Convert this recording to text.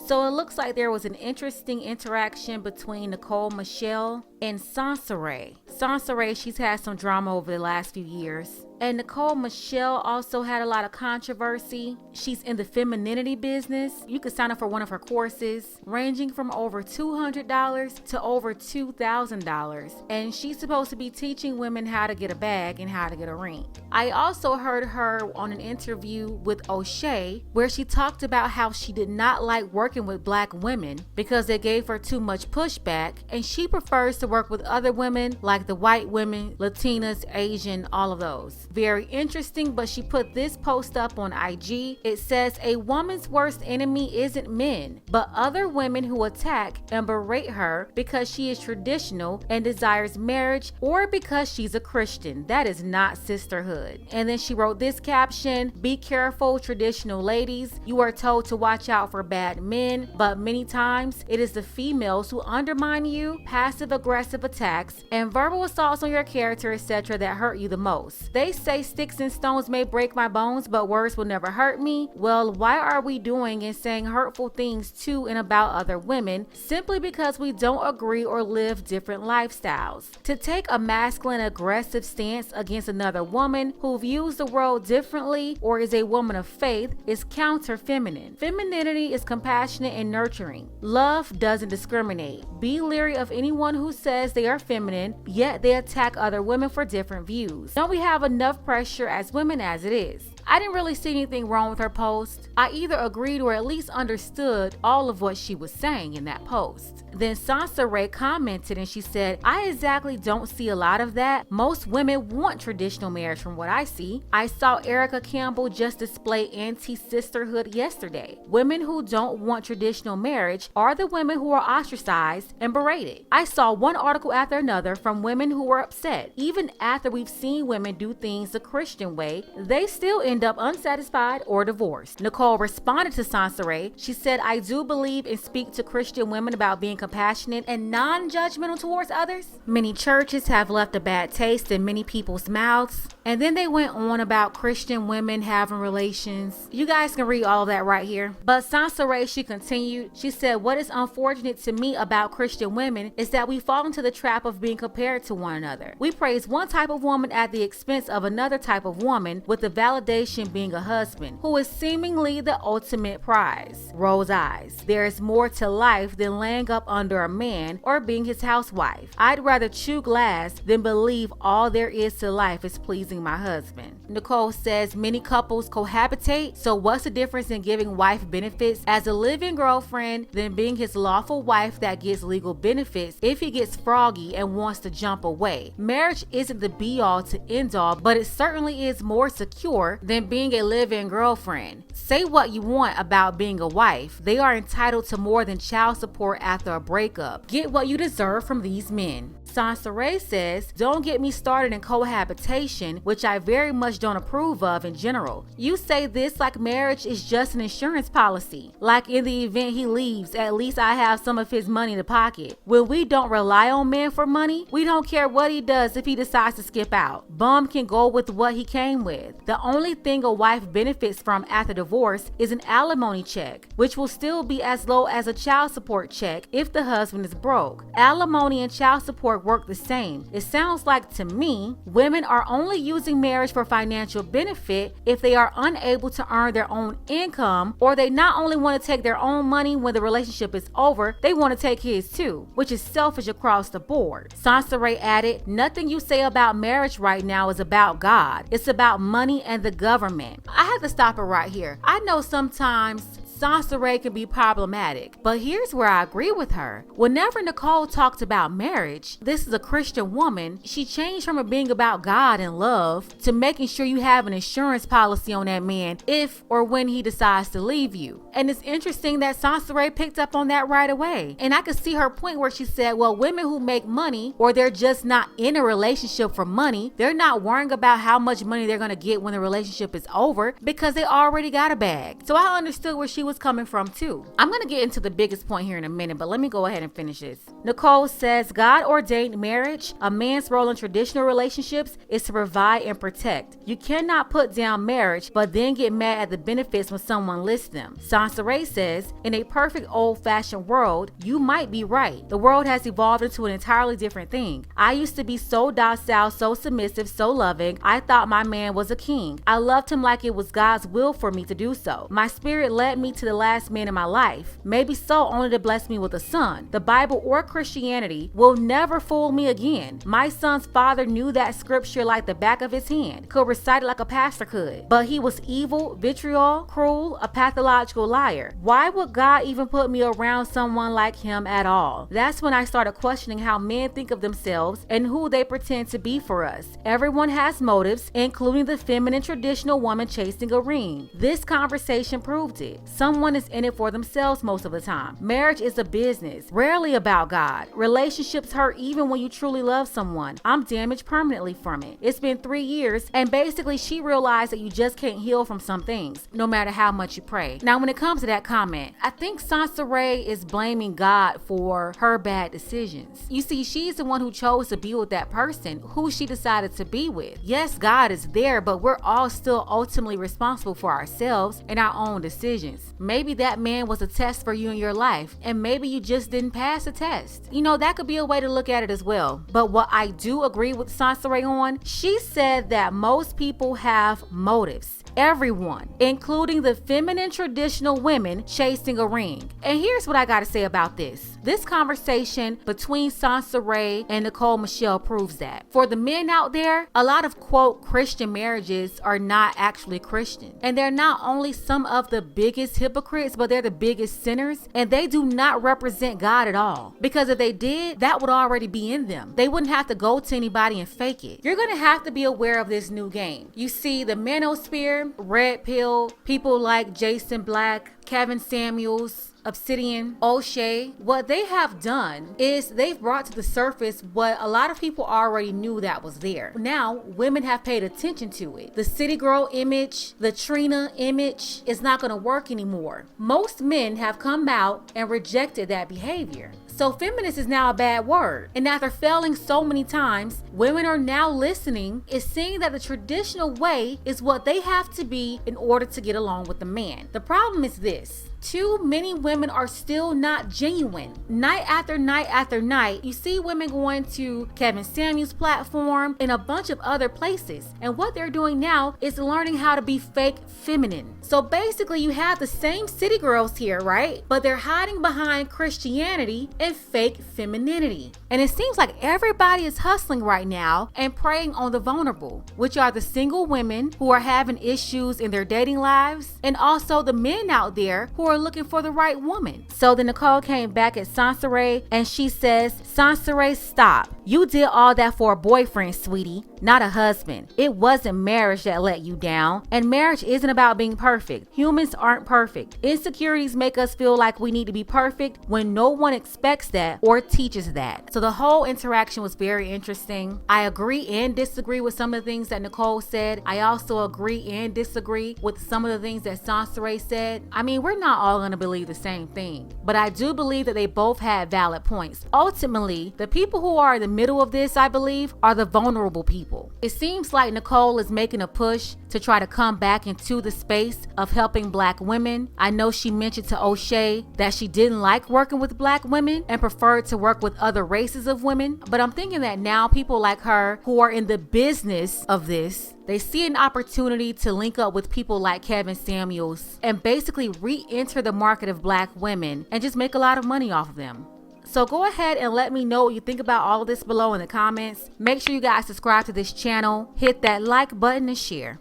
So it looks like there was an interesting interaction between Nicole Michelle and Soncerae. Soncerae, she's had some drama over the last few years. And Nicole Michelle also had a lot of controversy. She's in the femininity business. You could sign up for one of her courses, ranging from over $200 to over $2,000. And she's supposed to be teaching women how to get a bag and how to get a ring. I also heard her on an interview with O'Shea, where she talked about how she did not like working with black women because they gave her too much pushback, and she prefers to work with other women like the white women, Latinas, Asian, all of those. Very interesting, but she put this post up on IG. It says, a woman's worst enemy isn't men, but other women who attack and berate her because she is traditional and desires marriage, or because she's a Christian. That is not sisterhood. And then she wrote this caption, be careful, traditional ladies. You are told to watch out for bad men, but many times it is the females who undermine you, passive aggressive attacks, and verbal assaults on your character, etc. that hurt you the most. They say sticks and stones may break my bones, but words will never hurt me. Well, why are we doing and saying hurtful things to and about other women simply because we don't agree or live different lifestyles? To take a masculine aggressive stance against another woman who views the world differently or is a woman of faith is counter feminine. Femininity is compassionate and nurturing. Love doesn't discriminate. Be leery of anyone who says they are feminine, yet they attack other women for different views. Don't we have enough pressure as women as it is? I didn't really see anything wrong with her post. I either agreed or at least understood all of what she was saying in that post. Then Soncerae commented and she said, I exactly don't see a lot of that. Most women want traditional marriage from what I see. I saw Erica Campbell just display anti-sisterhood yesterday. Women who don't want traditional marriage are the women who are ostracized and berated. I saw one article after another from women who were upset. Even after we've seen women do things the Christian way, they still end up unsatisfied or divorced. Nicole responded to Soncerae. She said, I do believe and speak to Christian women about being compassionate and non-judgmental towards others. Many churches have left a bad taste in many people's mouths. And then they went on about Christian women having relations. You guys can read all of that right here. But Soncerae, she continued, she said, what is unfortunate to me about Christian women is that we fall into the trap of being compared to one another. We praise one type of woman at the expense of another type of woman, with the validation being a husband, who is seemingly the ultimate prize. Rose eyes. There is more to life than laying up under a man or being his housewife. I'd rather chew glass than believe all there is to life is pleasing my husband. Nicole says many couples cohabitate, so what's the difference in giving wife benefits as a living girlfriend than being his lawful wife that gets legal benefits if he gets froggy and wants to jump away? Marriage isn't the be all to end all, but it certainly is more secure than being a live-in girlfriend. Say what you want about being a wife. They are entitled to more than child support after a breakup. Get what you deserve from these men. Soncerae says, don't get me started in cohabitation, which I very much don't approve of in general. You say this like marriage is just an insurance policy. Like in the event he leaves, at least I have some of his money in the pocket. When we don't rely on men for money, we don't care what he does if he decides to skip out. Bum can go with what he came with. The only thing a wife benefits from after divorce is an alimony check, which will still be as low as a child support check if the husband is broke. Alimony and child support work the same. It sounds like to me, women are only using marriage for financial benefit if they are unable to earn their own income, or they not only want to take their own money when the relationship is over, they want to take his too, which is selfish across the board. Soncerae added, nothing you say about marriage right now is about God. It's about money and the government. I have to stop it right here. I know sometimes Soncerae can be problematic, but here's where I agree with her. Whenever Nicole talked about marriage, this is a Christian woman, she changed from it being about God and love to making sure you have an insurance policy on that man if or when he decides to leave you. And it's interesting that Soncerae picked up on that right away. And I could see her point where she said, well, women who make money, or they're just not in a relationship for money, they're not worrying about how much money they're going to get when the relationship is over because they already got a bag. So I understood where she was coming from too. I'm going to get into the biggest point here in a minute, but let me go ahead and finish this. Nicole says, God ordained marriage. A man's role in traditional relationships is to provide and protect. You cannot put down marriage, but then get mad at the benefits when someone lists them. Soncerae says, in a perfect old-fashioned world, you might be right. The world has evolved into an entirely different thing. I used to be so docile, so submissive, so loving. I thought my man was a king. I loved him like it was God's will for me to do so. My spirit led me to the last man in my life. Maybe so, only to bless me with a son. The Bible or Christianity will never fool me again. My son's father knew that scripture like the back of his hand, could recite it like a pastor could. But he was evil, vitriol, cruel, a pathological liar. Why would God even put me around someone like him at all? That's when I started questioning how men think of themselves and who they pretend to be for us. Everyone has motives, including the feminine traditional woman chasing a ring. This conversation proved it. Someone is in it for themselves most of the time. Marriage is a business, rarely about God. Relationships hurt even when you truly love someone. I'm damaged permanently from it. It's been 3 years, and basically she realized that you just can't heal from some things, no matter how much you pray. Now, when it comes to that comment, I think Soncerae is blaming God for her bad decisions. You see, she's the one who chose to be with that person who she decided to be with. Yes, God is there, but we're all still ultimately responsible for ourselves and our own decisions. Maybe that man was a test for you in your life, and maybe you just didn't pass the test. You know, that could be a way to look at it as well. But what I do agree with Soncerae on, she said that most people have motives. Everyone, including the feminine traditional women chasing a ring. And here's what I gotta say about this. This conversation between Soncerae and Nicole Michelle proves that. For the men out there, a lot of quote Christian marriages are not actually Christian. And they're not only some of the biggest hypocrites, but they're the biggest sinners. And they do not represent God at all. Because if they did, that would already be in them. They wouldn't have to go to anybody and fake it. You're gonna have to be aware of this new game. You see the manosphere, Red Pill, people like Jason Black, Kevin Samuels, Obsidian, O'Shea, what they have done is they've brought to the surface what a lot of people already knew that was there. Now, women have paid attention to it. The city girl image, the Trina image is not going to work anymore. Most men have come out and rejected that behavior. So feminist is now a bad word. And after failing so many times, women are now listening, is seeing that the traditional way is what they have to be in order to get along with the man. The problem is this. Too many women are still not genuine. Night after night after night, you see women going to Kevin Samuels' platform and a bunch of other places. And what they're doing now is learning how to be fake feminine. So basically you have the same city girls here, right? But they're hiding behind Christianity and fake femininity. And it seems like everybody is hustling right now and preying on the vulnerable, which are the single women who are having issues in their dating lives, and also the men out there who are looking for the right woman. So then Nicole came back at Soncerae and she says, Soncerae, stop. You did all that for a boyfriend, sweetie, not a husband. It wasn't marriage that let you down. And marriage isn't about being perfect. Humans aren't perfect. Insecurities make us feel like we need to be perfect when no one expects that or teaches that. So the whole interaction was very interesting. I agree and disagree with some of the things that Nicole said. I also agree and disagree with some of the things that Soncerae said. I mean, we're not all going to believe the same thing, but I do believe that they both had valid points. Ultimately, the people who are in the middle of this, I believe, are the vulnerable people. It seems like Nicole is making a push to try to come back into the space of helping Black women. I know she mentioned to O'Shea that she didn't like working with Black women and preferred to work with other races of women, but I'm thinking that now people like her who are in the business of this, they see an opportunity to link up with people like Kevin Samuels and basically re-enter the market of Black women and just make a lot of money off of them. So go ahead and let me know what you think about all of this below in the comments. Make sure you guys subscribe to this channel, hit that like button and share.